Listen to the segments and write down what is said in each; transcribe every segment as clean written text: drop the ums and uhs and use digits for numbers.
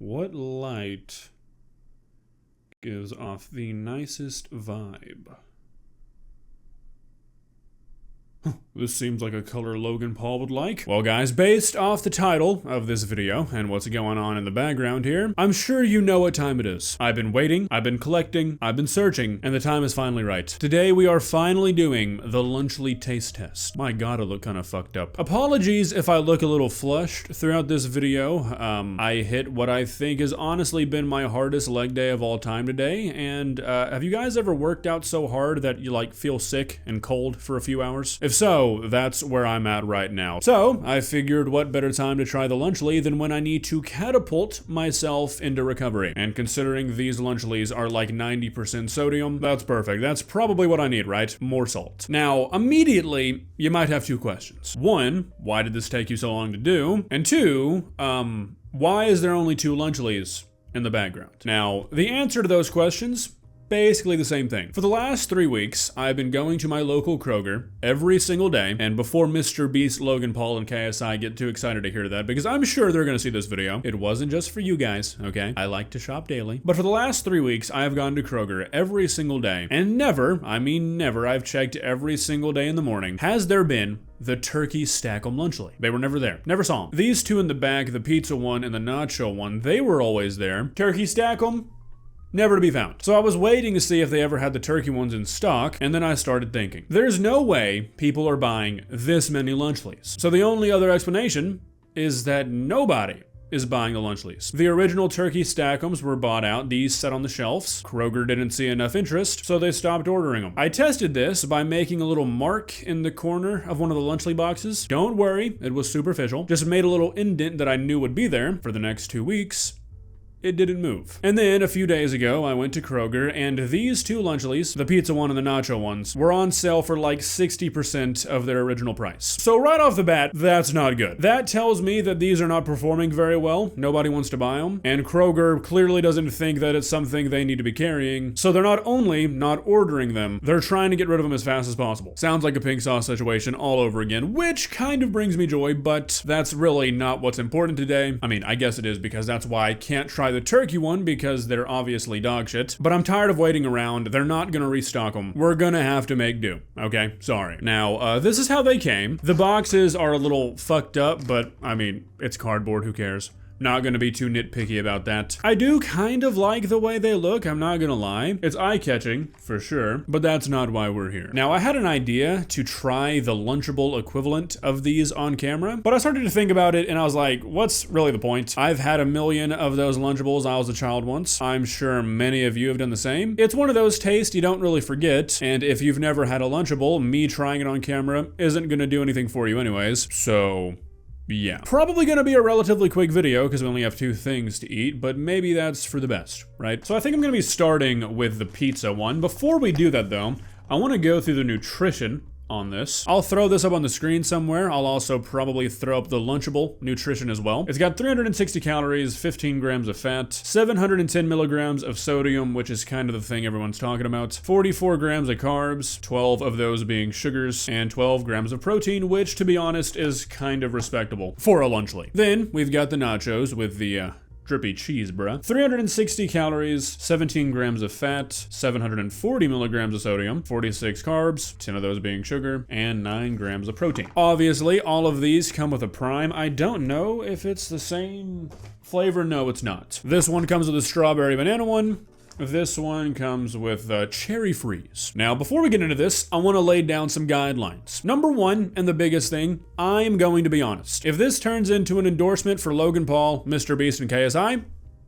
What light gives off the nicest vibe? This seems like a color Logan Paul would like. Well guys, based off the title of this video and what's going on in the background here, I'm sure you know what time it is. I've been waiting, I've been collecting, I've been searching, and the time is finally right. Today we are finally doing the Lunchly taste test. My god, I look kind of fucked up. Apologies if I look a little flushed throughout this video. I hit what I think has honestly been my hardest leg day of all time today, and have you guys ever worked out so hard that you like feel sick and cold for a few hours? If so, that's where I'm at right now. So, I figured what better time to try the Lunchly than when I need to catapult myself into recovery. And considering these Lunchlys are like 90% sodium, that's perfect. That's probably what I need, right? More salt. Now, immediately, you might have two questions. One, why did this take you so long to do? And two, why is there only two Lunchlys in the background? Now, the answer to those questions, basically the same thing. For the last 3 weeks, I've been going to my local Kroger every single day, and before Mr. Beast, Logan Paul, and KSI get too excited to hear that, because I'm sure they're gonna see this video, it wasn't just for you guys, okay? I like to shop daily. But for the last 3 weeks, I have gone to Kroger every single day, and never, I mean never, I've checked every single day in the morning, has there been the turkey stack-'em Lunchly. They were never there. Never saw them. These two in the back, the pizza one and the nacho one, they were always there. Turkey stack-'em, never to be found. So I was waiting to see if they ever had the turkey ones in stock, and then I started thinking, there's no way people are buying this many Lunchlys. So the only other explanation is that nobody is buying the Lunchlys. The original turkey stack-'ems were bought out, these set on the shelves. Kroger didn't see enough interest, so they stopped ordering them. I tested this by making a little mark in the corner of one of the Lunchly boxes. Don't worry, it was superficial. Just made a little indent that I knew would be there for the next 2 weeks. It didn't move. And then a few days ago, I went to Kroger, and these two Lunchlys, the pizza one and the nacho ones, were on sale for like 60% of their original price. So right off the bat, that's not good. That tells me that these are not performing very well. Nobody wants to buy them. And Kroger clearly doesn't think that it's something they need to be carrying. So they're not only not ordering them, they're trying to get rid of them as fast as possible. Sounds like a pink sauce situation all over again, which kind of brings me joy, but that's really not what's important today. I mean, I guess it is, because that's why I can't try the turkey one, because they're obviously dog shit. But I'm tired of waiting around. They're not gonna restock them. We're gonna have to make do. Okay, sorry. Now, this is how they came. The boxes are a little fucked up, but I mean, it's cardboard, who cares? Not gonna be too nitpicky about that. I do kind of like the way they look, I'm not gonna lie. It's eye-catching, for sure, but that's not why we're here. Now, I had an idea to try the Lunchable equivalent of these on camera, but I started to think about it and I was like, what's really the point? I've had a million of those Lunchables. I was a child once. I'm sure many of you have done the same. It's one of those tastes you don't really forget, and if you've never had a Lunchable, me trying it on camera isn't gonna do anything for you anyways, so yeah. Probably gonna be a relatively quick video because we only have 2 things to eat, but maybe that's for the best, right? So I think I'm gonna be starting with the pizza one. Before we do that though, I wanna go through the nutrition on this. I'll throw this up on the screen somewhere. I'll also probably throw up the Lunchable nutrition as well. It's got 360 calories, 15 grams of fat, 710 milligrams of sodium, which is kind of the thing everyone's talking about, 44 grams of carbs, 12 of those being sugars, and 12 grams of protein, which to be honest is kind of respectable for a Lunchly. Then we've got the nachos with the drippy cheese, bruh. 360 calories, 17 grams of fat, 740 milligrams of sodium, 46 carbs, 10 of those being sugar, and 9 grams of protein. Obviously, all of these come with a prime. I don't know if it's the same flavor. No, it's not. This one comes with a strawberry banana one. This one comes with cherry freeze. Now, before we get into this, I want to lay down some guidelines. Number one, and the biggest thing, I'm going to be honest. If this turns into an endorsement for Logan Paul, Mr. Beast, and KSI,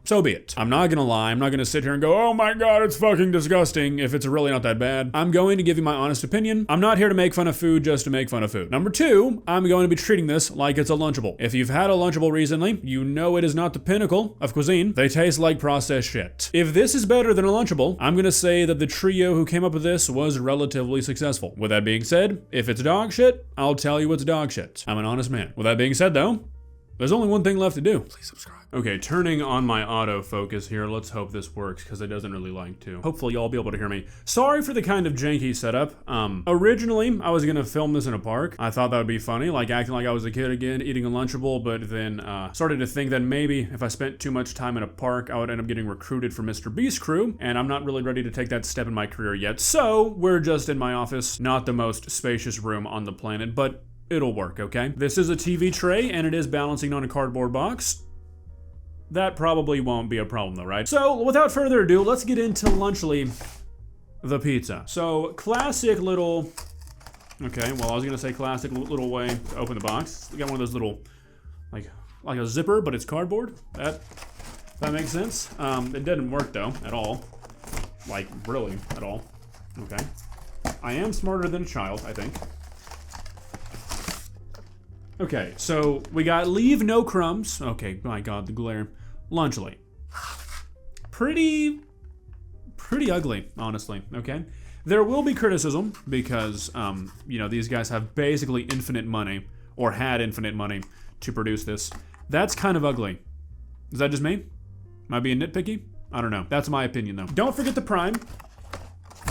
so be it. I'm not gonna lie, I'm not gonna sit here and go, oh my god, it's fucking disgusting, if it's really not that bad. I'm going to give you my honest opinion. I'm not here to make fun of food just to make fun of food. Number two, I'm going to be treating this like it's a Lunchable. If you've had a Lunchable recently, you know it is not the pinnacle of cuisine. They taste like processed shit. If this is better than a Lunchable, I'm gonna say that the trio who came up with this was relatively successful. With that being said, if it's dog shit, I'll tell you it's dog shit. I'm an honest man. With that being said though, There's only one thing left to do. Please subscribe. Okay, turning on my autofocus here. Let's hope this works, because it doesn't really like to. Hopefully y'all be able to hear me. Sorry for the kind of janky setup. Originally, I was gonna film this in a park. I thought that would be funny, like acting like I was a kid again, eating a Lunchable, but then started to think that maybe if I spent too much time in a park, I would end up getting recruited for Mr. Beast crew, and I'm not really ready to take that step in my career yet. So, we're just in my office, not the most spacious room on the planet, but it'll work, okay? This is a TV tray, and it is balancing on a cardboard box. That probably won't be a problem though, right? So, without further ado, let's get into Lunchly, the pizza. So, classic little, okay, well, I was gonna say classic little way to open the box. We got one of those little, like a zipper, but it's cardboard. That makes sense. It didn't work though, at all. Like, really, at all. Okay. I am smarter than a child, I think. Okay, so we got leave no crumbs. Okay, my God, the glare. Lunchly. Pretty ugly, honestly, okay? There will be criticism because, you know, these guys have basically infinite money, or had infinite money, to produce this. That's kind of ugly. Is that just me? Am I being nitpicky? I don't know. That's my opinion, though. Don't forget the prime.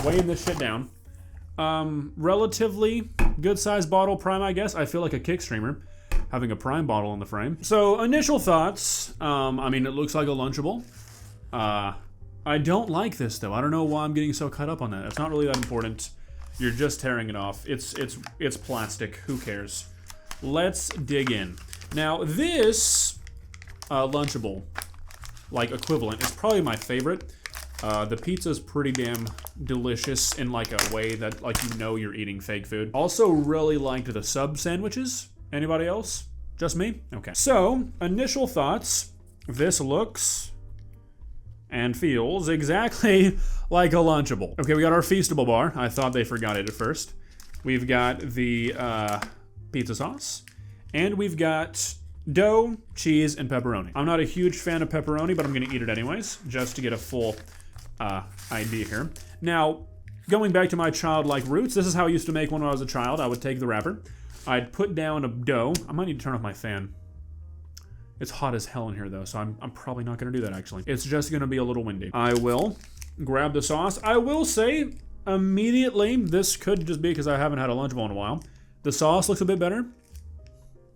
Weighing this shit down. Relatively good-sized bottle prime, I guess. I feel like a kick streamer having a prime bottle in the frame. So, initial thoughts. I mean, it looks like a Lunchable. I don't like this, though. I don't know why I'm getting so cut up on that. It's not really that important. You're just tearing it off. It's plastic. Who cares? Let's dig in. Now, this Lunchable, like, equivalent, is probably my favorite. The pizza's pretty damn delicious in like a way that like you know you're eating fake food. Also really liked the sub sandwiches. Anybody else? Just me? Okay. So, initial thoughts. This looks and feels exactly like a Lunchable. Okay, we got our Feastable bar. I thought they forgot it at first. We've got the pizza sauce. And we've got dough, cheese, and pepperoni. I'm not a huge fan of pepperoni, but I'm gonna eat it anyways, just to get a full idea here. Now, going back to my childlike roots, this is how I used to make when I was a child. I would take the wrapper, I'd put down a dough. I might need to turn off my fan. It's hot as hell in here though, so I'm probably not gonna do that actually. It's just gonna be a little windy. I will grab the sauce. I will say, immediately, this could just be because I haven't had a Lunchable in a while. The sauce looks a bit better.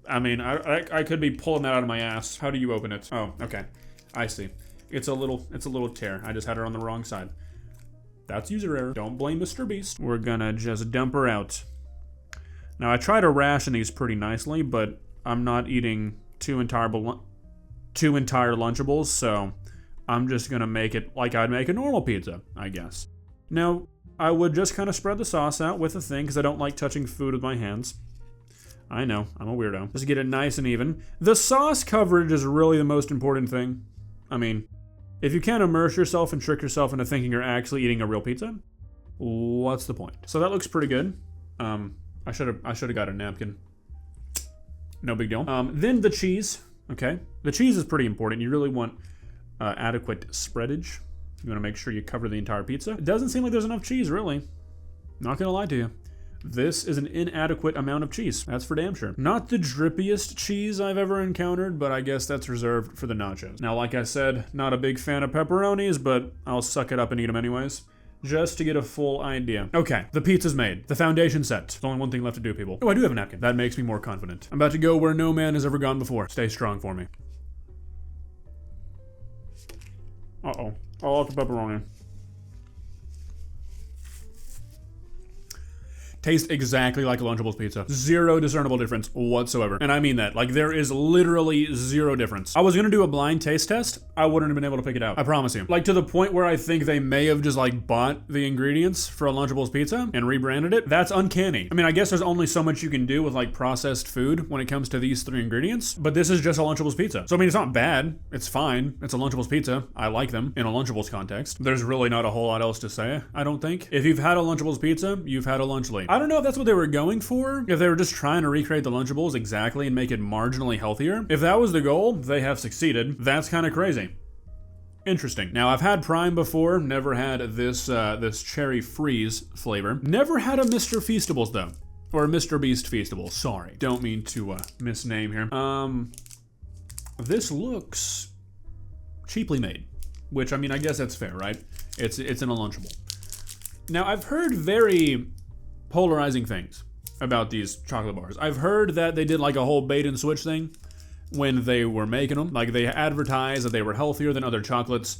I mean, I could be pulling that out of my ass. How do you open it? Oh, okay. I see. It's a little tear. I just had her on the wrong side. That's user error. Don't blame Mr. Beast. We're gonna just dump her out. Now, I try to ration these pretty nicely, but I'm not eating two entire Lunchables, so I'm just gonna make it like I'd make a normal pizza, I guess. Now, I would just kind of spread the sauce out with a thing, because I don't like touching food with my hands. I know, I'm a weirdo. Just get it nice and even. The sauce coverage is really the most important thing. I mean, if you can't immerse yourself and trick yourself into thinking you're actually eating a real pizza, what's the point? So that looks pretty good. I should have got a napkin. No big deal. Then the cheese, okay? The cheese is pretty important. You really want adequate spreadage. You want to make sure you cover the entire pizza. It doesn't seem like there's enough cheese, really. Not gonna lie to you. This is an inadequate amount of cheese. That's for damn sure. Not the drippiest cheese I've ever encountered, but I guess that's reserved for the nachos. Now, like I said, not a big fan of pepperonis, but I'll suck it up and eat them anyways, just to get a full idea. Okay, the pizza's made. The foundation set. There's only one thing left to do, people. Oh, I do have a napkin. That makes me more confident. I'm about to go where no man has ever gone before. Stay strong for me. Uh-oh. I like the pepperoni. Tastes exactly like a Lunchables pizza. Zero discernible difference whatsoever. And I mean that. Like, there is literally zero difference. I was gonna do a blind taste test. I wouldn't have been able to pick it out. I promise you. Like, to the point where I think they may have just, like, bought the ingredients for a Lunchables pizza and rebranded it. That's uncanny. I mean, I guess there's only so much you can do with, like, processed food when it comes to these three ingredients. But this is just a Lunchables pizza. So, I mean, it's not bad. It's fine. It's a Lunchables pizza. I like them in a Lunchables context. There's really not a whole lot else to say, I don't think. If you've had a Lunchables pizza, you've had a Lunchly. I don't know if that's what they were going for, if they were just trying to recreate the Lunchables exactly and make it marginally healthier. If that was the goal, they have succeeded. That's kind of crazy. Interesting. Now, I've had Prime before, never had this this cherry freeze flavor. Never had a Mr. Feastables though. Or a Mr. Beast Feastable, sorry. Don't mean to misname here. This looks cheaply made, which, I mean, I guess that's fair, right? It's in a Lunchable. Now, I've heard very polarizing things about these chocolate bars. I've heard that they did like a whole bait and switch thing when they were making them. Like, they advertised that they were healthier than other chocolates,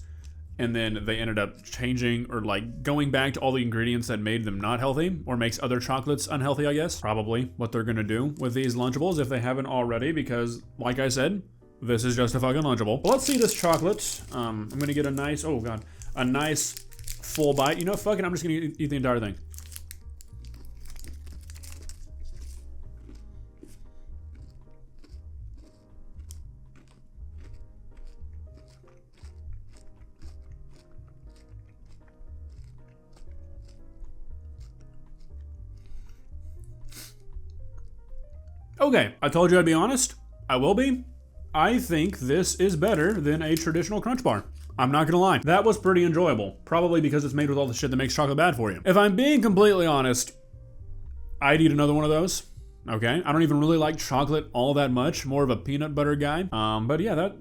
and then they ended up changing or like going back to all the ingredients that made them not healthy or makes other chocolates unhealthy, I guess. Probably what they're gonna do with these Lunchables if they haven't already, because like I said, this is just a fucking Lunchable. Well, let's see this chocolate. I'm gonna get a nice, oh god, a nice full bite. You know, fuck it, I'm just gonna eat the entire thing. Okay, I told you I'd be honest. I will be. I think this is better than a traditional Crunch Bar. I'm not gonna lie. That was pretty enjoyable. Probably because it's made with all the shit that makes chocolate bad for you. If I'm being completely honest, I'd eat another one of those. Okay, I don't even really like chocolate all that much. More of a peanut butter guy. But yeah, that's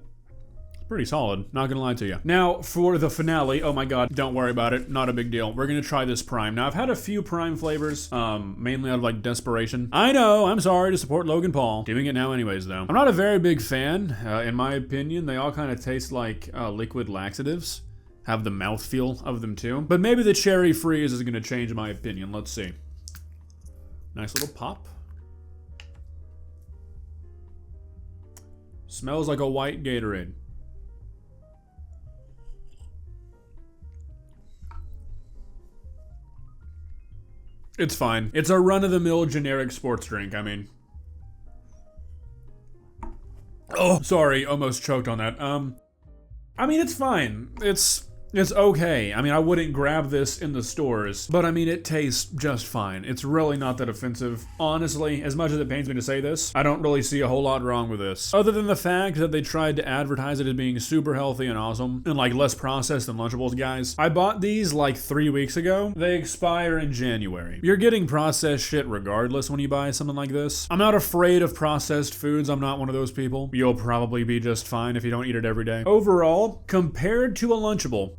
pretty solid. Not gonna lie to you. Now, for the finale, oh my god, don't worry about it. Not a big deal. We're gonna try this Prime. Now, I've had a few Prime flavors, mainly out of like desperation. I know, I'm sorry to support Logan Paul. Doing it now anyways, though. I'm not a very big fan. In my opinion, they all kind of taste like liquid laxatives. Have the mouthfeel of them too. But maybe the cherry freeze is gonna change my opinion. Let's see. Nice little pop. Smells like a white Gatorade. It's fine. It's a run-of-the-mill generic sports drink, I mean. Oh, sorry, almost choked on that. I mean, it's fine. It's okay. I mean, I wouldn't grab this in the stores, but I mean, it tastes just fine. It's really not that offensive. Honestly, as much as it pains me to say this, I don't really see a whole lot wrong with this. Other than the fact that they tried to advertise it as being super healthy and awesome, and like less processed than Lunchables, guys. I bought these like 3 weeks ago. They expire in January. You're getting processed shit regardless when you buy something like this. I'm not afraid of processed foods. I'm not one of those people. You'll probably be just fine if you don't eat it every day. Overall, compared to a Lunchable,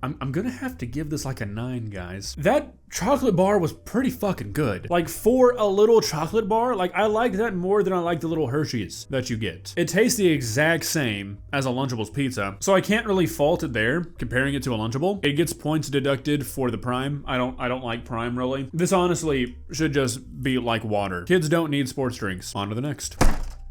I'm gonna have to give this like a 9, guys. That chocolate bar was pretty fucking good. Like, for a little chocolate bar, like, I like that more than I like the little Hershey's that you get. It tastes the exact same as a Lunchables pizza, so I can't really fault it there, comparing it to a Lunchable. It gets points deducted for the Prime. I don't like Prime, really. This honestly should just be like water. Kids don't need sports drinks. On to the next.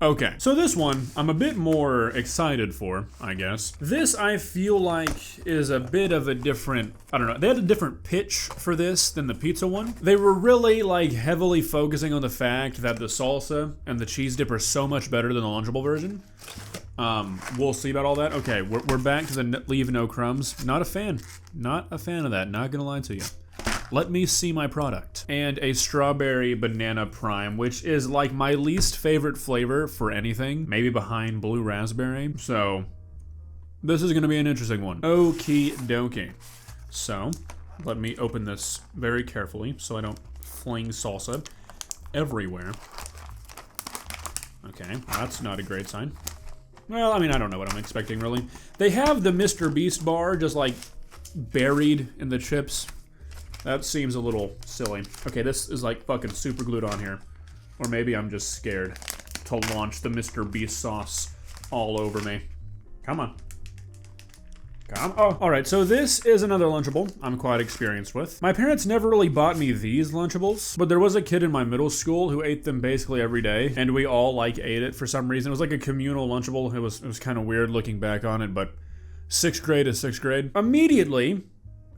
Okay, so this one, I'm a bit more excited for, I guess. This, I feel like, is a bit of a different, I don't know, they had a different pitch for this than the pizza one. They were really, like, heavily focusing on the fact that the salsa and the cheese dip are so much better than the Lunchable version. We'll see about all that. Okay, we're back to the leave no crumbs. Not a fan. Not a fan of that, not gonna lie to you. Let me see my product. And a strawberry banana Prime, which is like my least favorite flavor for anything, maybe behind blue raspberry. So this is gonna be an interesting one. Okie dokie. So let me open this very carefully so I don't fling salsa everywhere. Okay, that's not a great sign. Well, I mean, I don't know what I'm expecting really. They have the Mr. Beast bar just like buried in the chips. That seems a little silly. Okay, this is like fucking super glued on here. Or maybe I'm just scared to launch the Mr. Beast sauce all over me. Come on. Come on. Oh, all right, so this is another Lunchable I'm quite experienced with. My parents never really bought me these Lunchables, but there was a kid in my middle school who ate them basically every day, and we all like ate it for some reason. It was like a communal Lunchable. It was kind of weird looking back on it, but 6th grade is 6th grade. Immediately,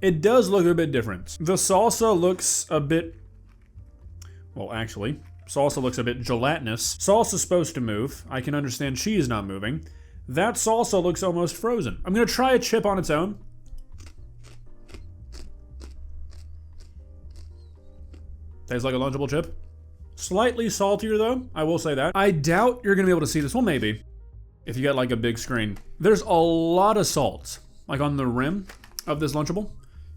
it does look a bit different. The salsa looks a bit, well, actually, salsa looks a bit gelatinous. Salsa's supposed to move. I can understand cheese not moving. That salsa looks almost frozen. I'm gonna try a chip on its own. Tastes like a Lunchable chip. Slightly saltier though, I will say that. I doubt you're gonna be able to see this. Well, maybe, if you got like a big screen. There's a lot of salt, like on the rim of this Lunchable.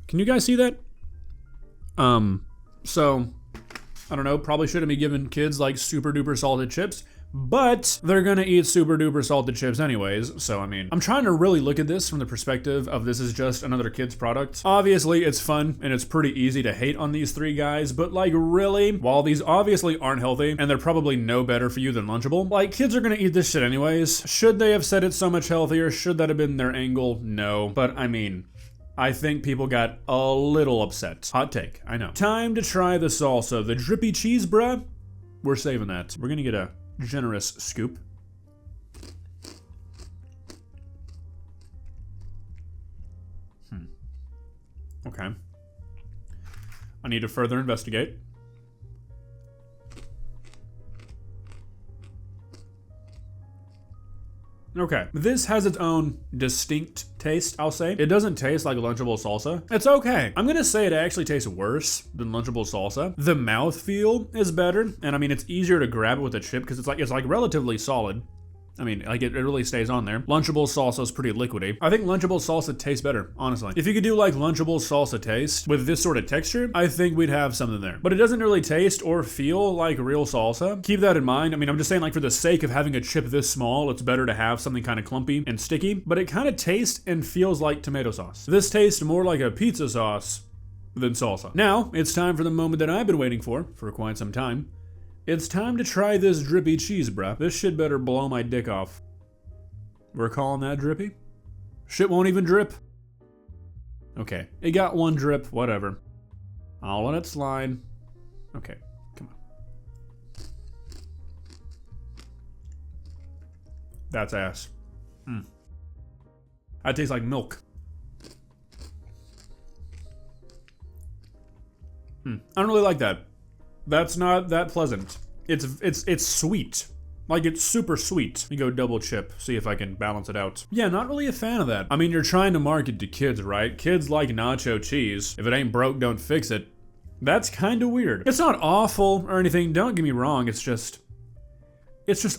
Can you guys see that? So, I don't know, probably shouldn't be giving kids like super duper salted chips, but they're gonna eat super duper salted chips anyways. So I mean, I'm trying to really look at this from the perspective of this is just another kid's product. Obviously it's fun and it's pretty easy to hate on these three guys, but like really, while these obviously aren't healthy and they're probably no better for you than Lunchable, like kids are gonna eat this shit anyways. Should they have said it's so much healthier? Should that have been their angle? No, but I mean, I think people got a little upset. Hot take, I know. Time to try the salsa. The drippy cheese, bruh. We're saving that. We're gonna get a generous scoop. Okay. I need to further investigate. Okay, this has its own distinct taste, I'll say. It doesn't taste like Lunchable salsa. It's okay. I'm gonna say it actually tastes worse than Lunchable salsa. The mouthfeel is better, and I mean, it's easier to grab it with a chip because it's like relatively solid. I mean, like it really stays on there. Lunchable salsa is pretty liquidy. I think Lunchable salsa tastes better, honestly. If you could do like Lunchable salsa taste with this sort of texture, I think we'd have something there. But it doesn't really taste or feel like real salsa. Keep that in mind. I mean, I'm just saying like for the sake of having a chip this small, it's better to have something kind of clumpy and sticky, but it kind of tastes and feels like tomato sauce. This tastes more like a pizza sauce than salsa. Now, it's time for the moment that I've been waiting for quite some time. It's time to try this drippy cheese, bruh. This shit better blow my dick off. We're calling that drippy? Shit won't even drip. Okay, it got one drip, whatever. I'll let it slide. Okay, come on. That's ass. That tastes like milk. I don't really like that. That's not that pleasant. It's sweet. Like, it's super sweet. Let me go double chip, see if I can balance it out. Yeah, not really a fan of that. I mean, you're trying to market to kids, right? Kids like nacho cheese. If it ain't broke, don't fix it. That's kind of weird. It's not awful or anything, don't get me wrong. It's just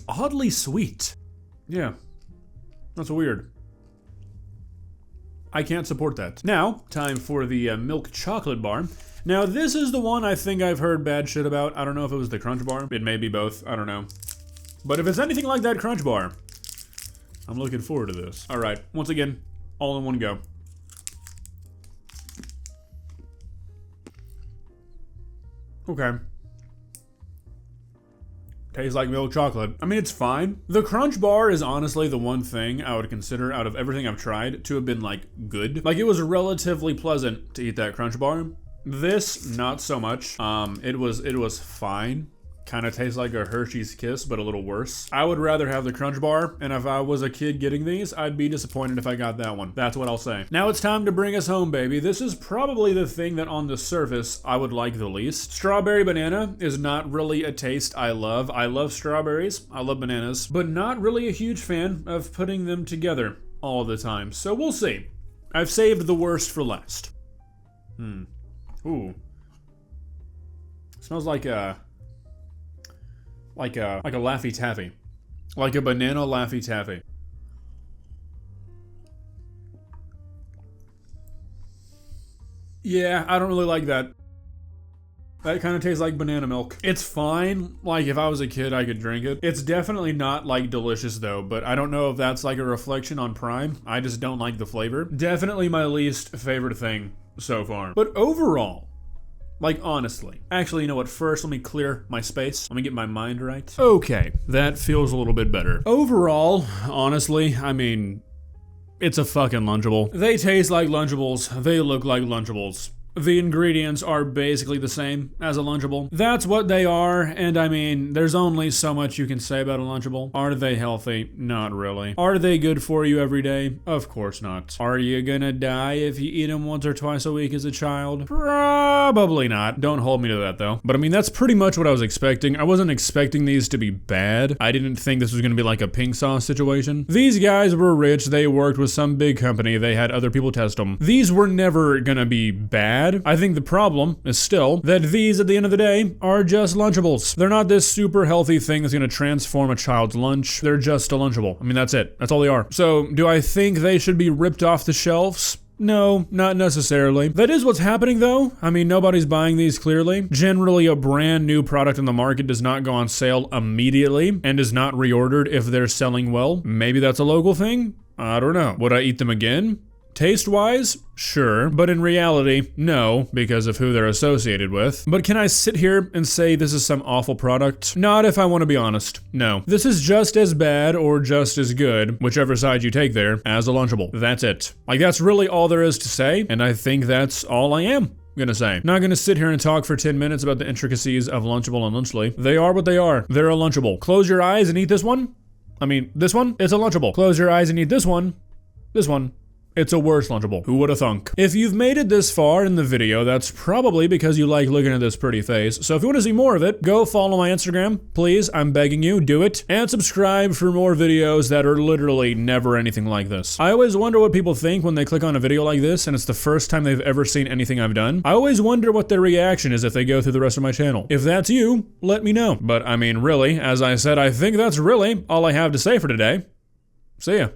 oddly sweet. Yeah, that's weird. I can't support that. Now, time for the milk chocolate bar. Now, this is the one I think I've heard bad shit about. I don't know if it was the Crunch Bar. It may be both. I don't know. But if it's anything like that Crunch Bar, I'm looking forward to this. All right, once again, all in one go. Okay. Tastes like milk chocolate. I mean, it's fine. The Crunch Bar is honestly the one thing I would consider out of everything I've tried to have been like good. Like, it was relatively pleasant to eat that Crunch Bar. This, not so much. It was fine. Kind of tastes like a Hershey's Kiss, but a little worse. I would rather have the Crunch Bar, and if I was a kid getting these, I'd be disappointed if I got that one. That's what I'll say. Now it's time to bring us home, baby. This is probably the thing that on the surface I would like the least. Strawberry banana is not really a taste I love. I love strawberries, I love bananas, but not really a huge fan of putting them together all the time. So we'll see. I've saved the worst for last. Ooh. Smells like a Laffy Taffy. Like a banana Laffy Taffy. Yeah, I don't really like that. That kind of tastes like banana milk. It's fine. Like, if I was a kid, I could drink it. It's definitely not, like, delicious, though, but I don't know if that's, like, a reflection on Prime. I just don't like the flavor. Definitely my least favorite thing so far. But overall, like, honestly. Actually, you know what? First, let me clear my space. Let me get my mind right. Okay, that feels a little bit better. Overall, honestly, I mean, it's a fucking Lunchable. They taste like Lunchables. They look like Lunchables. The ingredients are basically the same as a Lunchable. That's what they are, and I mean, there's only so much you can say about a Lunchable. Are they healthy? Not really. Are they good for you every day? Of course not. Are you gonna die if you eat them once or twice a week as a child? Probably not. Don't hold me to that, though. But I mean, that's pretty much what I was expecting. I wasn't expecting these to be bad. I didn't think this was gonna be like a pink sauce situation. These guys were rich. They worked with some big company. They had other people test them. These were never gonna be bad. I think the problem is still that these, at the end of the day, are just Lunchables. They're not this super healthy thing that's gonna transform a child's lunch. They're just a Lunchable. I mean, that's it. That's all they are. So, do I think they should be ripped off the shelves? No, not necessarily. That is what's happening though. I mean, nobody's buying these clearly. Generally, a brand new product in the market does not go on sale immediately and is not reordered if they're selling well. Maybe that's a local thing? I don't know. Would I eat them again? Taste-wise, sure, but in reality, no, because of who they're associated with. But can I sit here and say this is some awful product? Not if I want to be honest. No. This is just as bad or just as good, whichever side you take there, as a Lunchable. That's it. Like, that's really all there is to say, and I think that's all I am gonna say. Not gonna sit here and talk for 10 minutes about the intricacies of Lunchable and Lunchly. They are what they are. They're a Lunchable. Close your eyes and eat this one. I mean, this one, it's a Lunchable. Close your eyes and eat this one. This one. It's a worse Lunchable. Who would have thunk? If you've made it this far in the video, that's probably because you like looking at this pretty face. So if you want to see more of it, go follow my Instagram. Please, I'm begging you, do it. And subscribe for more videos that are literally never anything like this. I always wonder what people think when they click on a video like this and it's the first time they've ever seen anything I've done. I always wonder what their reaction is if they go through the rest of my channel. If that's you, let me know. But I mean, really, as I said, I think that's really all I have to say for today. See ya.